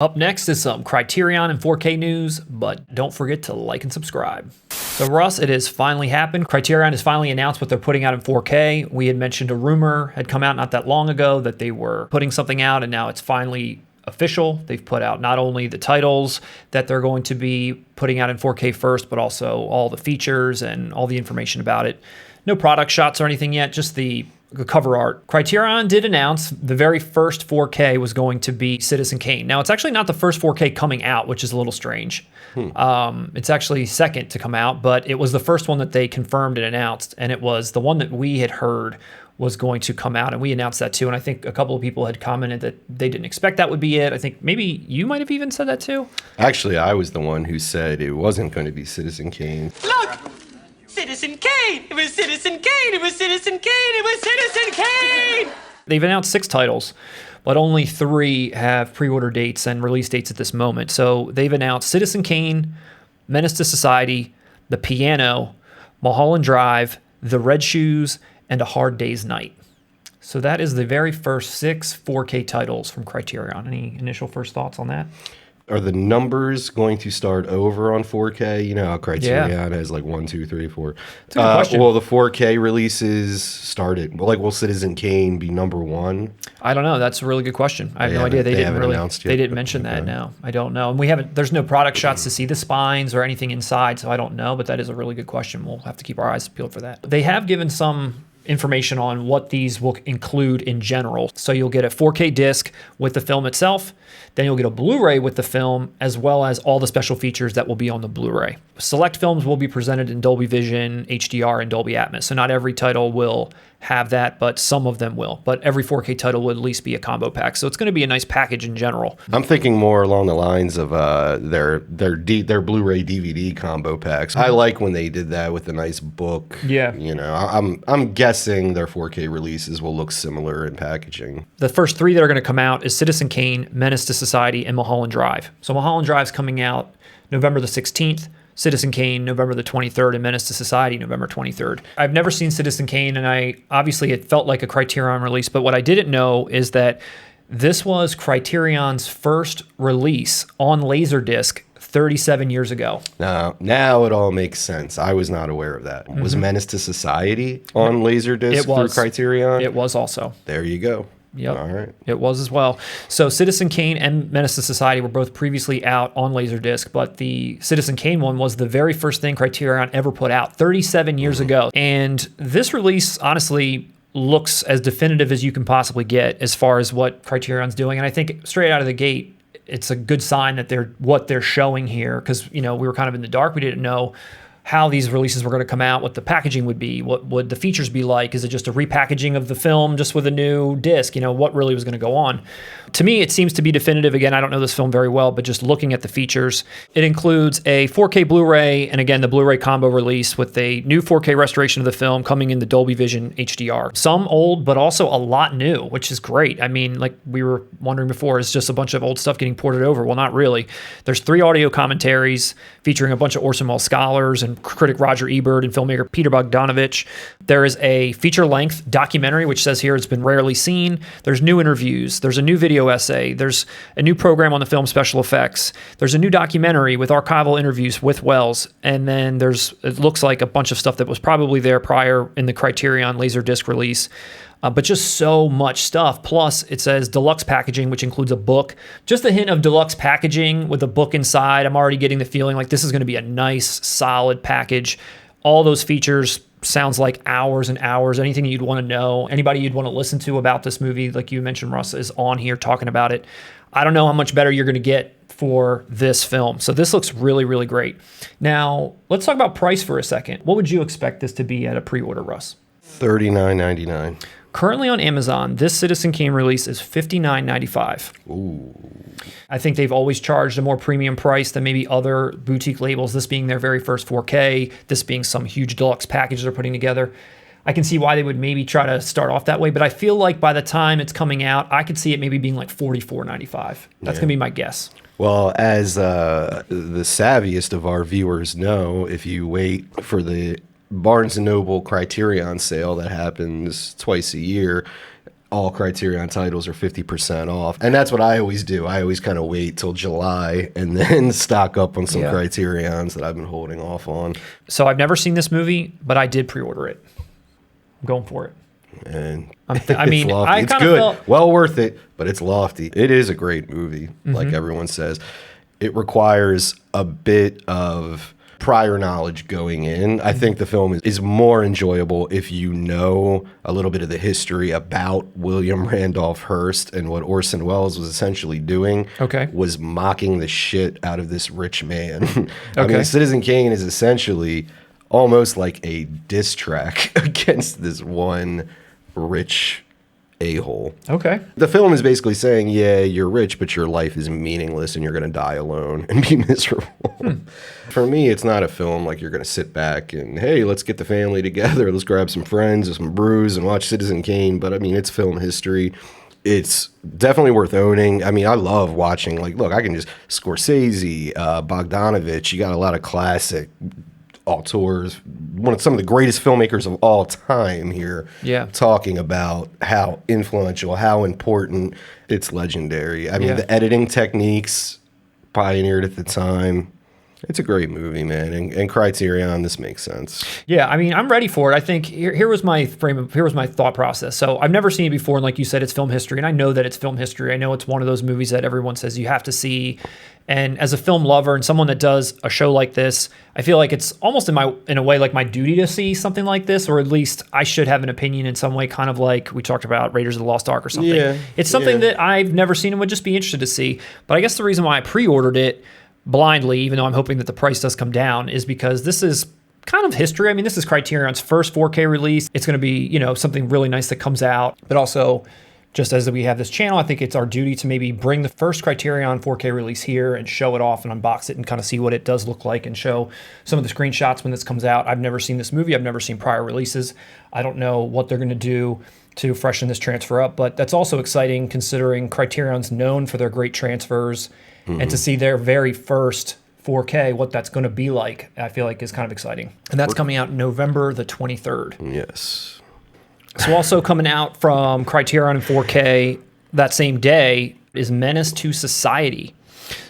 Up next is some Criterion and 4K news, but don't forget to like and subscribe. So Russ, it has finally happened. Criterion has finally announced what they're putting out in 4K. We had mentioned a rumor had come out not that long ago that they were putting something out, and now it's finally official. They've put out not only the titles that they're going to be putting out in 4K first, but also all the features and all the information about it. No product shots or anything yet, just the cover art. Criterion did announce the very first 4K was going to be Citizen Kane. Now, it's actually not the first 4K coming out, which is a little strange. It's actually second to come out, but it was the first one that they confirmed and announced, and it was the one that we had heard was going to come out, and we announced that too. And I think a couple of people had commented that they didn't expect that would be it. I think maybe you might have even said that too. Actually, I was the one who said it wasn't going to be Citizen Kane. Look! Citizen Kane! It was Citizen Kane! It was Citizen Kane! It was Citizen Kane! They've announced 6 titles, but only 3 have pre-order dates and release dates at this moment. So they've announced Citizen Kane, Menace to Society, The Piano, Mulholland Drive, The Red Shoes, and A Hard Day's Night. So that is the very first 6 4K titles from Criterion. Any initial first thoughts on that? Are the numbers going to start over on 4K? You know how Criterion has like 1, 2, 3, 4. That's a good question. Will the 4K releases started? Like, will Citizen Kane be number 1? I don't know. That's a really good question. I have no idea. They didn't really announced yet. They didn't mention that. No, I don't know. And we haven't. There's no product shots to see the spines or anything inside, so I don't know. But that is a really good question. We'll have to keep our eyes peeled for that. They have given some information on what these will include in general. So you'll get a 4K disc with the film itself, then you'll get a Blu-ray with the film, as well as all the special features that will be on the Blu-ray. Select films will be presented in Dolby Vision, HDR, and Dolby Atmos. So not every title will have that, but some of them will. But every 4K title will at least be a combo pack. So it's going to be a nice package in general. I'm thinking more along the lines of their Blu-ray DVD combo packs. I like when they did that with a nice book. Yeah. You know, I'm guessing their 4K releases will look similar in packaging. The first 3 that are going to come out is Citizen Kane, Menace to Society, and Mulholland Drive. So Mulholland Drive's coming out November the 16th. Citizen Kane, November the 23rd, and Menace to Society, November 23rd. I've never seen Citizen Kane, and obviously it felt like a Criterion release, but what I didn't know is that this was Criterion's first release on Laserdisc 37 years ago. Now it all makes sense. I was not aware of that. Was Menace to Society on Laserdisc through Criterion? It was also. There you go. Yep. All right. It was as well. So Citizen Kane and Menace to Society were both previously out on Laserdisc, but the Citizen Kane one was the very first thing Criterion ever put out 37 years ago. And this release, honestly, looks as definitive as you can possibly get as far as what Criterion's doing. And I think straight out of the gate, it's a good sign that what they're showing here, because, you know, we were kind of in the dark. We didn't know how these releases were going to come out, what the packaging would be, what would the features be like. Is it just a repackaging of the film just with a new disc? You know, what really was going to go on? To me, it seems to be definitive. Again, I don't know this film very well, but just looking at the features, it includes a 4K Blu-ray, and again, the Blu-ray combo release with a new 4K restoration of the film coming in the Dolby Vision HDR. Some old, but also a lot new, which is great. I mean, like we were wondering before, is just a bunch of old stuff getting ported over? Well, not really. There's 3 audio commentaries featuring a bunch of Orson Welles scholars and critic Roger Ebert and filmmaker Peter Bogdanovich. There is a feature-length documentary, which says here it's been rarely seen. There's new interviews. There's a new video essay. There's a new program on the film special effects. There's a new documentary with archival interviews with Welles. And then it looks like a bunch of stuff that was probably there prior in the Criterion Laserdisc release. But just so much stuff. Plus, it says deluxe packaging, which includes a book. Just a hint of deluxe packaging with a book inside. I'm already getting the feeling like this is going to be a nice, solid package. All those features sounds like hours and hours. Anything you'd want to know, anybody you'd want to listen to about this movie, like you mentioned, Russ, is on here talking about it. I don't know how much better you're going to get for this film. So this looks really, really great. Now, let's talk about price for a second. What would you expect this to be at a pre-order, Russ? $39.99. Currently on Amazon, this Citizen Kane release is $59.95. Ooh. I think they've always charged a more premium price than maybe other boutique labels, this being their very first 4K, this being some huge deluxe package they're putting together. I can see why they would maybe try to start off that way, but I feel like by the time it's coming out, I could see it maybe being like $44.95. That's going to be my guess. Well, as the savviest of our viewers know, if you wait for the Barnes & Noble Criterion sale that happens twice a year, all Criterion titles are 50% off. And that's what I always do. I always kind of wait till July and then stock up on some Criterions that I've been holding off on. So I've never seen this movie, but I did pre-order it. I'm going for it. And I mean, lofty. It's good. Well worth it, but it's lofty. It is a great movie, like everyone says. It requires a bit of prior knowledge going in. I think the film is more enjoyable if you know a little bit of the history about William Randolph Hearst and what Orson Welles was essentially doing. Was mocking the shit out of this rich man. I mean, Citizen Kane is essentially almost like a diss track against this one rich a-hole. The film is basically saying, yeah, you're rich, but your life is meaningless and you're going to die alone and be miserable. For me, it's not a film like you're going to sit back and, hey, let's get the family together. Let's grab some friends and some brews and watch Citizen Kane. But I mean, it's film history. It's definitely worth owning. I mean, I love watching, like, look, I can just Scorsese, Bogdanovich. You got a lot of classic auteurs, some of the greatest filmmakers of all time here, talking about how influential, how important. It's legendary. I mean, the editing techniques pioneered at the time. It's a great movie, man. And Criterion, this makes sense. Yeah, I mean, I'm ready for it. I think here was my thought process. So I've never seen it before, and like you said, it's film history, and I know that it's film history. I know it's one of those movies that everyone says you have to see. And as a film lover and someone that does a show like this, I feel like it's almost in a way like my duty to see something like this, or at least I should have an opinion in some way, kind of like we talked about Raiders of the Lost Ark or something. It's something that I've never seen and would just be interested to see. But I guess the reason why I pre-ordered it blindly, even though I'm hoping that the price does come down, is because this is kind of history. I mean, this is Criterion's first 4K release. It's going to be, something really nice that comes out, but also just as we have this channel, I think it's our duty to maybe bring the first Criterion 4K release here and show it off and unbox it and kind of see what it does look like and show some of the screenshots when this comes out. I've never seen this movie. I've never seen prior releases. I don't know what they're going to do to freshen this transfer up, but that's also exciting considering Criterion's known for their great transfers, and to see their very first 4K, what that's going to be like, I feel like is kind of exciting. And that's coming out November the 23rd. Yes. So also coming out from Criterion in 4K that same day is Menace to Society.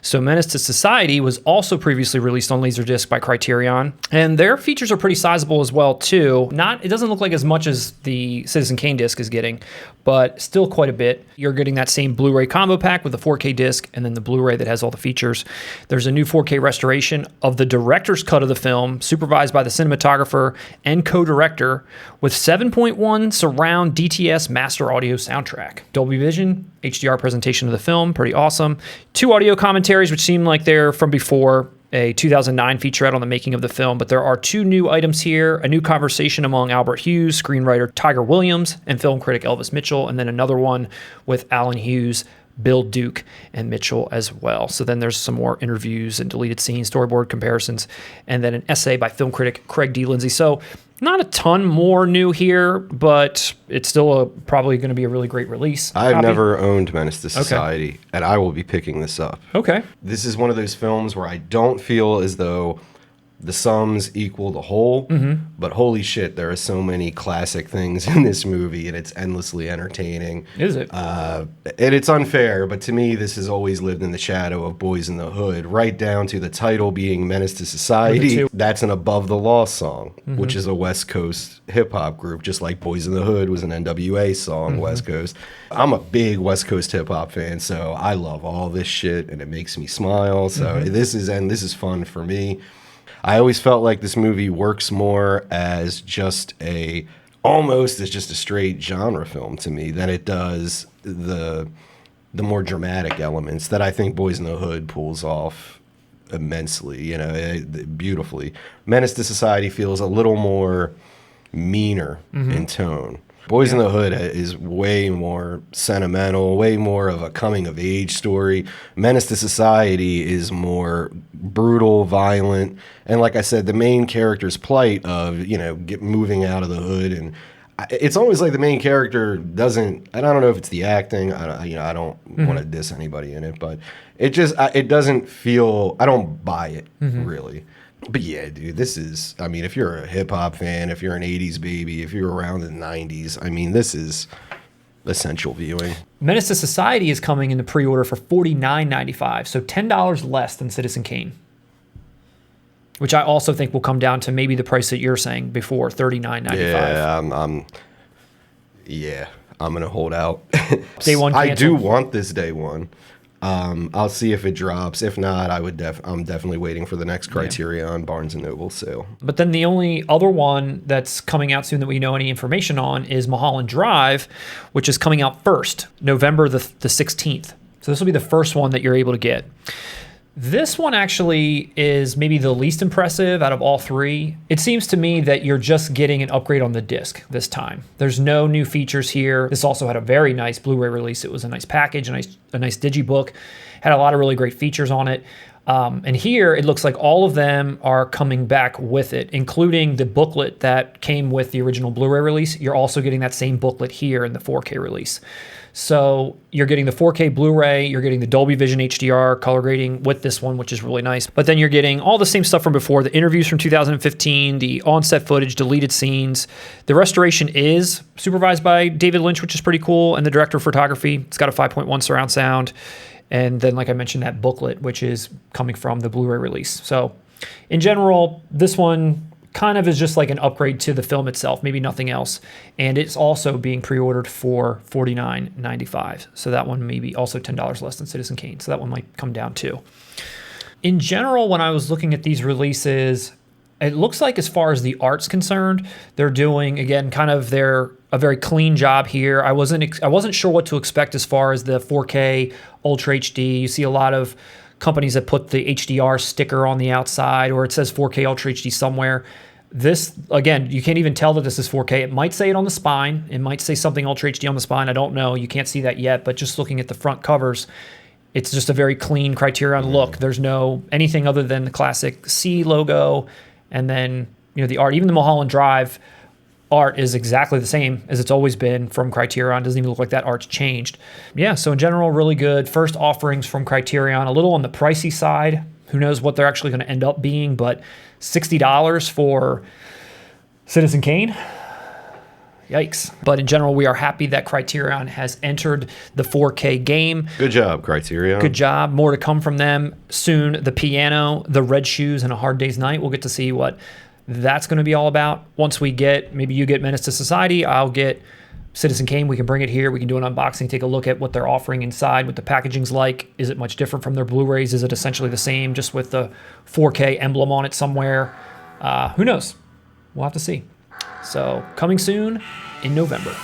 So Menace to Society was also previously released on Laserdisc by Criterion, and their features are pretty sizable as well too. It doesn't look like as much as the Citizen Kane disc is getting, but still quite a bit. You're getting that same Blu-ray combo pack with the 4K disc and then the Blu-ray that has all the features. There's a new 4K restoration of the director's cut of the film, supervised by the cinematographer and co-director, with 7.1 surround DTS master audio soundtrack. Dolby Vision, HDR presentation of the film, pretty awesome. 2 audio commentaries, which seem like they're from before, a 2009 featurette on the making of the film, but there are 2 new items here, a new conversation among Albert Hughes, screenwriter Tiger Williams, and film critic Elvis Mitchell, and then another one with Alan Hughes, Bill Duke, and Mitchell as well. So then there's some more interviews and deleted scenes, storyboard comparisons, and then an essay by film critic Craig D. Lindsay. So not a ton more new here, but it's still probably going to be a really great release. I've never owned Menace to Society, and I will be picking this up. Okay. This is one of those films where I don't feel as though the sums equal the whole, but holy shit, there are so many classic things in this movie, and it's endlessly entertaining. Is it? And it's unfair, but to me, this has always lived in the shadow of Boys in the Hood, right down to the title being Menace to Society. That's an Above the Law song, which is a West Coast hip-hop group, just like Boys in the Hood was an NWA song, West Coast. I'm a big West Coast hip-hop fan, so I love all this shit, and it makes me smile. So this is fun for me. I always felt like this movie works more as just almost as just a straight genre film to me than it does the more dramatic elements that I think Boys in the Hood pulls off immensely, beautifully. Menace to Society feels a little more meaner in tone. Boys in the Hood is way more sentimental, way more of a coming-of-age story. Menace to Society is more brutal, violent, and like I said, the main character's plight of, moving out of the hood, and it's always like the main character doesn't, and I don't know if it's the acting, I don't want to diss anybody in it, but it doesn't feel, I don't buy it, really. But yeah, dude, this is, if you're a hip-hop fan, if you're an 80s baby, if you're around in the 90s, this is essential viewing. Menace to Society is coming in the pre-order for $49.95, so $10 less than Citizen Kane, which I also think will come down to maybe the price that you're saying before, $39.95. Yeah, I'm gonna hold out. Day one I do canceled. want this day one. I'll see if it drops. If not, I'm definitely waiting for the next Criterion Barnes & Noble sale. But then the only other one that's coming out soon that we know any information on is Mulholland Drive, which is coming out first, November the 16th. So this will be the first one that you're able to get. This one actually is maybe the least impressive out of all three. It seems to me that you're just getting an upgrade on the disc this time. There's no new features here. This also had a very nice Blu-ray release. It was a nice package, a nice digibook. Had a lot of really great features on it. And here it looks like all of them are coming back with it, including the booklet that came with the original Blu-ray release. You're also getting that same booklet here in the 4K release. So you're getting the 4K Blu-ray, you're getting the Dolby Vision HDR color grading with this one, which is really nice. But then you're getting all the same stuff from before, the interviews from 2015, the on-set footage, deleted scenes. The restoration is supervised by David Lynch, which is pretty cool, and the director of photography. It's got a 5.1 surround sound. And then, like I mentioned, that booklet, which is coming from the Blu-ray release. So in general, this one kind of is just like an upgrade to the film itself, maybe nothing else. And it's also being pre-ordered for $49.95. So that one maybe also $10 less than Citizen Kane. So that one might come down too. In general, when I was looking at these releases, it looks like as far as the art's concerned, they're doing, again, kind of a very clean job here. I wasn't sure what to expect as far as the 4K Ultra HD. You see a lot of companies that put the HDR sticker on the outside, or it says 4K Ultra HD somewhere. This, again, you can't even tell that this is 4K. It might say it on the spine. It might say something Ultra HD on the spine. I don't know. You can't see that yet, but just looking at the front covers, it's just a very clean Criterion look. There's no anything other than the classic C logo, and then the art. Even the Mulholland Drive art is exactly the same as it's always been from Criterion. Doesn't even look like that art's changed. Yeah, so in general, really good. First offerings from Criterion, a little on the pricey side. Who knows what they're actually going to end up being, but $60 for Citizen Kane? Yikes. But in general, we are happy that Criterion has entered the 4K game. Good job, Criterion. Good job. More to come from them soon. The Piano, The Red Shoes, and A Hard Day's Night. We'll get to see what that's going to be all about. Once we get, maybe you get Menace to Society, I'll get Citizen Kane. We can bring it here. We can do an unboxing, take a look at what they're offering inside, what the packaging's like. Is it much different from their Blu-rays? Is it essentially the same, just with the 4K emblem on it somewhere? Who knows? We'll have to see. So coming soon in November.